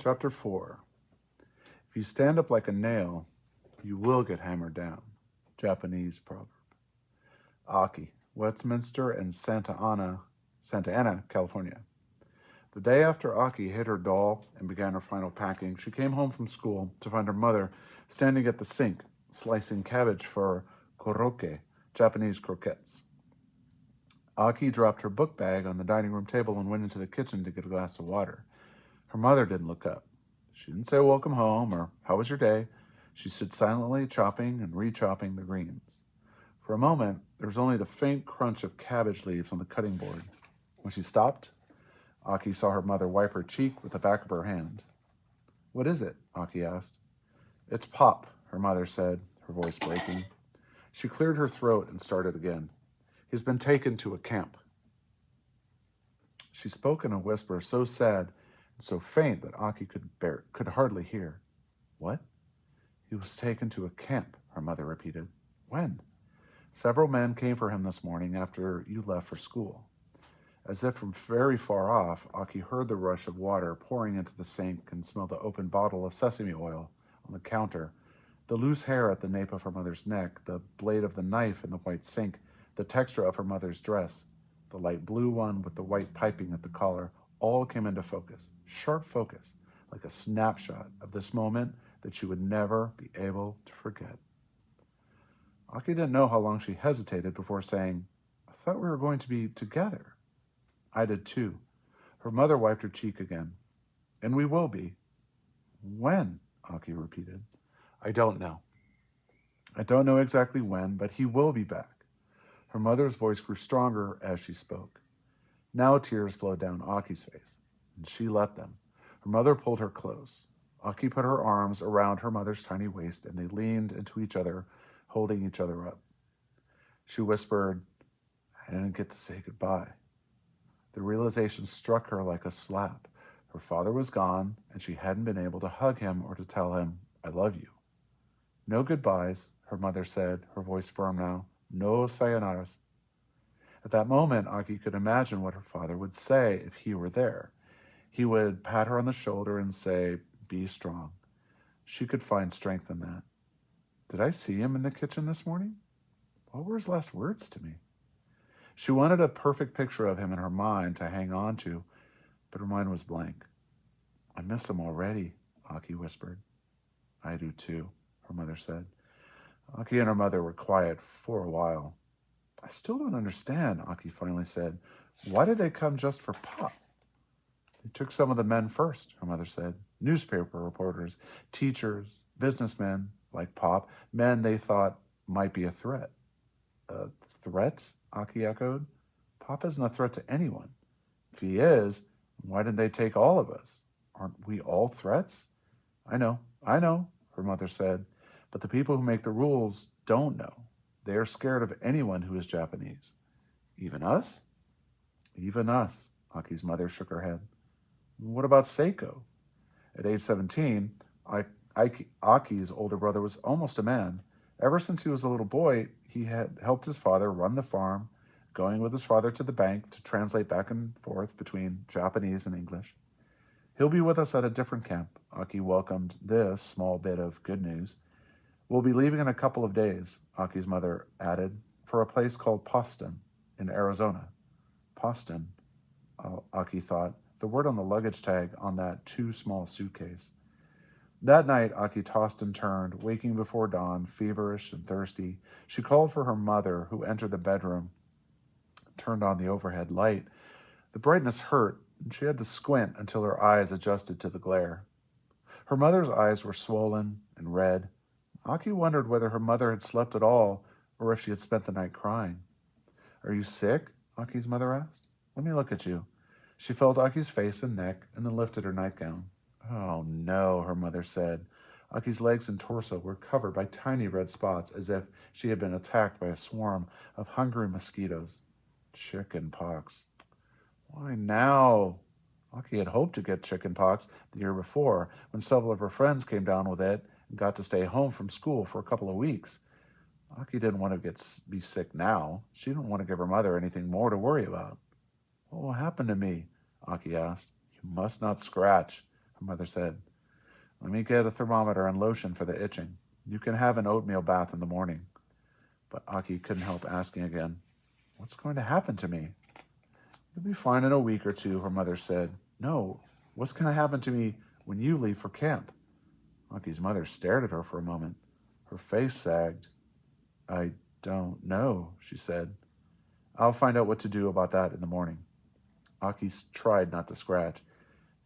Chapter 4. If you stand up like a nail, you will get hammered down. Japanese proverb. Aki, Westminster and Santa Ana, California. The day after Aki hid her doll and began her final packing, she came home from school to find her mother standing at the sink, slicing cabbage for koroke, Japanese croquettes. Aki dropped her book bag on the dining room table and went into the kitchen to get a glass of water. Her mother didn't look up. She didn't say welcome home or how was your day. She stood silently chopping and re-chopping the greens. For a moment, there was only the faint crunch of cabbage leaves on the cutting board. When she stopped, Aki saw her mother wipe her cheek with the back of her hand. What is it? Aki asked. It's Pop, her mother said, her voice breaking. She cleared her throat and started again. He's been taken to a camp. She spoke in a whisper so sad and so faint that Aki could hardly hear. What? He was taken to a camp, her mother repeated. When? Several men came for him this morning after you left for school. As if from very far off, Aki heard the rush of water pouring into the sink and smelled the open bottle of sesame oil on the counter, the loose hair at the nape of her mother's neck, the blade of the knife in the white sink, the texture of her mother's dress, the light blue one with the white piping at the collar, all came into focus, sharp focus, like a snapshot of this moment that she would never be able to forget. Aki didn't know how long she hesitated before saying, I thought we were going to be together. I did too. Her mother wiped her cheek again. And we will be. When? Aki repeated. I don't know. I don't know exactly when, but he will be back. Her mother's voice grew stronger as she spoke. Now tears flowed down Aki's face, and she let them. Her mother pulled her close. Aki put her arms around her mother's tiny waist, and they leaned into each other, holding each other up. She whispered, I didn't get to say goodbye. The realization struck her like a slap. Her father was gone, and she hadn't been able to hug him or to tell him, I love you. No goodbyes, her mother said, her voice firm now. No sayonaras. At that moment, Aki could imagine what her father would say if he were there. He would pat her on the shoulder and say, be strong. She could find strength in that. Did I see him in the kitchen this morning? What were his last words to me? She wanted a perfect picture of him in her mind to hang on to, but her mind was blank. I miss him already, Aki whispered. I do too, her mother said. Aki and her mother were quiet for a while. I still don't understand, Aki finally said. Why did they come just for Pop? They took some of the men first, her mother said. Newspaper reporters, teachers, businessmen like Pop, men they thought might be a threat. A threat? Aki echoed. Pop isn't a threat to anyone. If he is, why didn't they take all of us? Aren't we all threats? I know, her mother said. But the people who make the rules don't know. They are scared of anyone who is Japanese. Even us? Even us, Aki's mother shook her head. What about Seiko? At age 17, Aki's older brother was almost a man. Ever since he was a little boy, he had helped his father run the farm, going with his father to the bank to translate back and forth between Japanese and English. He'll be with us at a different camp. Aki welcomed this small bit of good news. We'll be leaving in a couple of days, Aki's mother added, for a place called Poston in Arizona. Poston, Aki thought, the word on the luggage tag on that too small suitcase. That night, Aki tossed and turned, waking before dawn, feverish and thirsty. She called for her mother, who entered the bedroom, turned on the overhead light. The brightness hurt, and she had to squint until her eyes adjusted to the glare. Her mother's eyes were swollen and red. Aki wondered whether her mother had slept at all or if she had spent the night crying. Are you sick? Aki's mother asked. Let me look at you. She felt Aki's face and neck and then lifted her nightgown. Oh no, her mother said. Aki's legs and torso were covered by tiny red spots as if she had been attacked by a swarm of hungry mosquitoes. Chicken pox. Why now? Aki had hoped to get chicken pox the year before when several of her friends came down with it and got to stay home from school for a couple of weeks. Aki didn't want to be sick now. She didn't want to give her mother anything more to worry about. What will happen to me? Aki asked. You must not scratch, her her mother said. Let me get a thermometer and lotion for the itching. You can have an oatmeal bath in the morning. But Aki couldn't help asking again, what's going to happen to me? You'll be fine in a week or two, her mother said. No, what's going to happen to me when you leave for camp? Aki's mother stared at her for a moment. Her face sagged. I don't know, she said. I'll find out what to do about that in the morning. Aki tried not to scratch.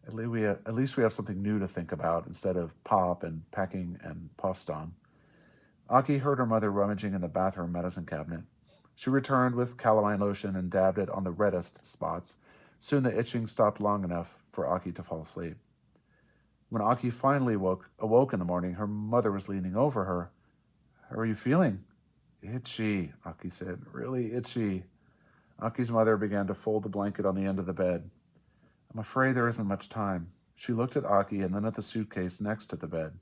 At least we have something new to think about instead of pop and pecking and poston. Aki heard her mother rummaging in the bathroom medicine cabinet. She returned with calamine lotion and dabbed it on the reddest spots. Soon the itching stopped long enough for Aki to fall asleep. When Aki finally awoke in the morning, her mother was leaning over her. How are you feeling? Itchy, Aki said. Really itchy. Aki's mother began to fold the blanket on the end of the bed. I'm afraid there isn't much time. She looked at Aki and then at the suitcase next to the bed.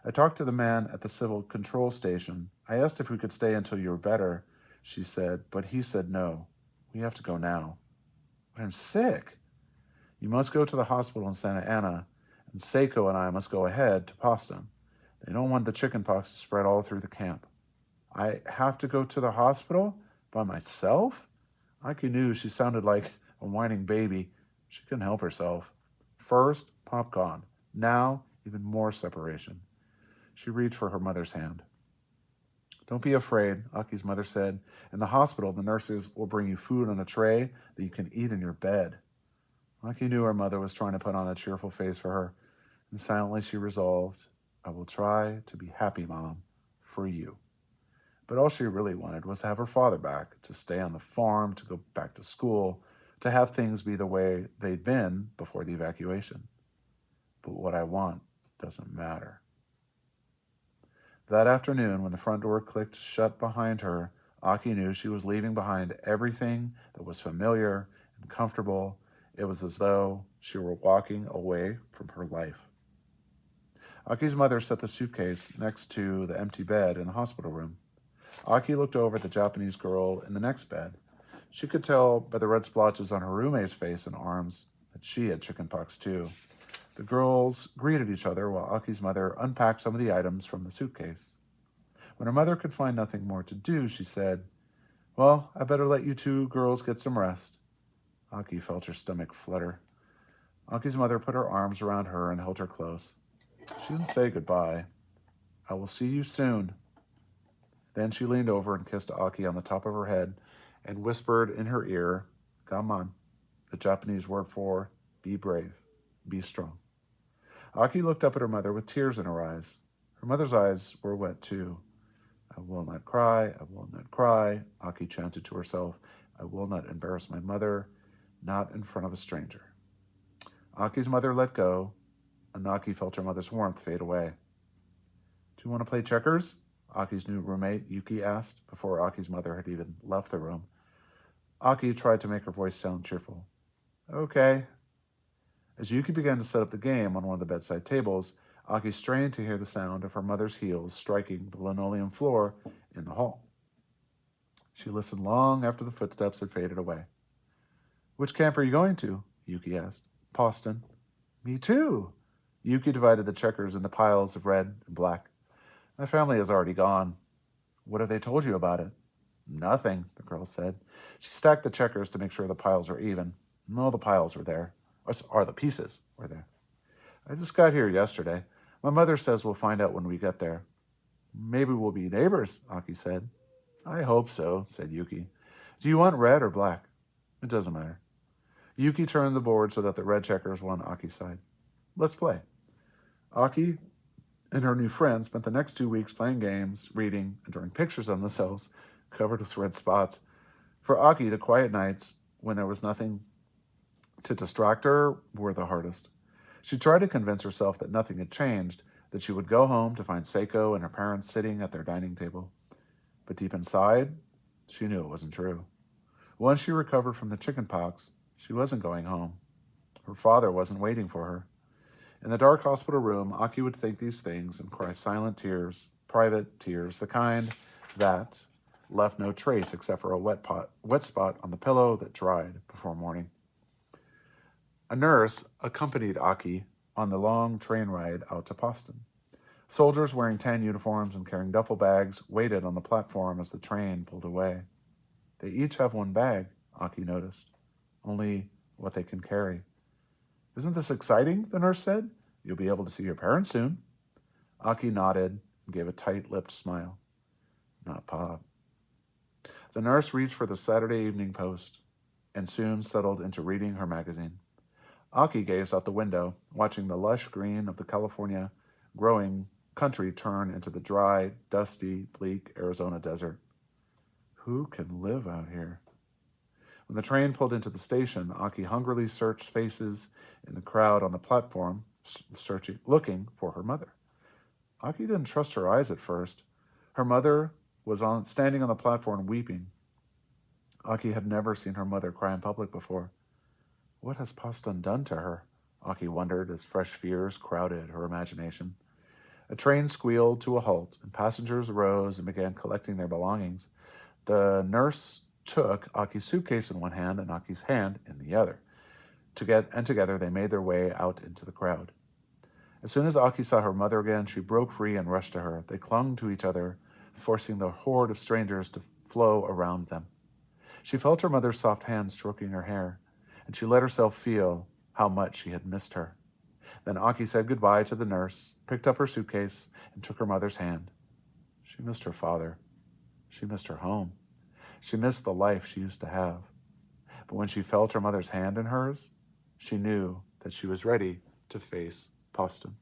I talked to the man at the civil control station. I asked if we could stay until you were better, she said, but he said no. We have to go now. But I'm sick. You must go to the hospital in Santa Ana, and Seiko and I must go ahead to Poston. They don't want the chickenpox to spread all through the camp. I have to go to the hospital? By myself? Aki knew she sounded like a whining baby. She couldn't help herself. First, Pop gone. Now, even more separation. She reached for her mother's hand. Don't be afraid, Aki's mother said. In the hospital, the nurses will bring you food on a tray that you can eat in your bed. Aki knew her mother was trying to put on a cheerful face for her, and silently she resolved, I will try to be happy, Mom, for you. But all she really wanted was to have her father back, to stay on the farm, to go back to school, to have things be the way they'd been before the evacuation. But what I want doesn't matter. That afternoon, when the front door clicked shut behind her, Aki knew she was leaving behind everything that was familiar and comfortable. It was as though she were walking away from her life. Aki's mother set the suitcase next to the empty bed in the hospital room. Aki looked over at the Japanese girl in the next bed. She could tell by the red splotches on her roommate's face and arms that she had chickenpox too. The girls greeted each other while Aki's mother unpacked some of the items from the suitcase. When her mother could find nothing more to do, she said, Well, I better let you two girls get some rest. Aki felt her stomach flutter. Aki's mother put her arms around her and held her close. She didn't say goodbye. I will see you soon. Then she leaned over and kissed Aki on the top of her head and whispered in her ear, Gaman, the Japanese word for be brave, be strong. Aki looked up at her mother with tears in her eyes. Her mother's eyes were wet too. I will not cry, I will not cry, Aki chanted to herself. I will not embarrass my mother, not in front of a stranger. Aki's mother let go, and Aki felt her mother's warmth fade away. Do you want to play checkers? Aki's new roommate, Yuki, asked before Aki's mother had even left the room. Aki tried to make her voice sound cheerful. Okay. As Yuki began to set up the game on one of the bedside tables, Aki strained to hear the sound of her mother's heels striking the linoleum floor in the hall. She listened long after the footsteps had faded away. Which camp are you going to? Yuki asked. Poston. Me too. Yuki divided the checkers into piles of red and black. My family is already gone. What have they told you about it? Nothing, the girl said. She stacked the checkers to make sure the piles were even. All the piles were there. Or the pieces were there. I just got here yesterday. My mother says we'll find out when we get there. Maybe we'll be neighbors, Aki said. I hope so, said Yuki. Do you want red or black? It doesn't matter. Yuki turned the board so that the red checkers were on Aki's side. Let's play. Aki and her new friend spent the next 2 weeks playing games, reading, and drawing pictures of themselves covered with red spots. For Aki, the quiet nights, when there was nothing to distract her, were the hardest. She tried to convince herself that nothing had changed, that she would go home to find Seiko and her parents sitting at their dining table. But deep inside, she knew it wasn't true. Once she recovered from the chickenpox, she wasn't going home. Her father wasn't waiting for her. In the dark hospital room, Aki would think these things and cry silent tears, private tears, the kind that left no trace except for a wet spot on the pillow that dried before morning. A nurse accompanied Aki on the long train ride out to Boston. Soldiers wearing tan uniforms and carrying duffel bags waited on the platform as the train pulled away. They each have one bag, Aki noticed. Only what they can carry. Isn't this exciting? The nurse said. You'll be able to see your parents soon. Aki nodded and gave a tight-lipped smile. Not Pop. The nurse reached for the Saturday Evening Post and soon settled into reading her magazine. Aki gazed out the window, watching the lush green of the California growing country turn into the dry, dusty, bleak Arizona desert. Who can live out here? When the train pulled into the station, Aki hungrily searched faces in the crowd on the platform, looking for her mother. Aki didn't trust her eyes at first. Her mother was standing on the platform weeping. Aki had never seen her mother cry in public before. What has Poston done to her? Aki wondered as fresh fears crowded her imagination. A train squealed to a halt, and passengers arose and began collecting their belongings. The nurse took Aki's suitcase in one hand and Aki's hand in the other. Together they made their way out into the crowd. As soon as Aki saw her mother again, she broke free and rushed to her. They clung to each other, forcing the horde of strangers to flow around them. She felt her mother's soft hand stroking her hair, and she let herself feel how much she had missed her. Then Aki said goodbye to the nurse, picked up her suitcase, and took her mother's hand. She missed her father. She missed her home. She missed the life she used to have. But when she felt her mother's hand in hers, she knew that she was ready to face Poston.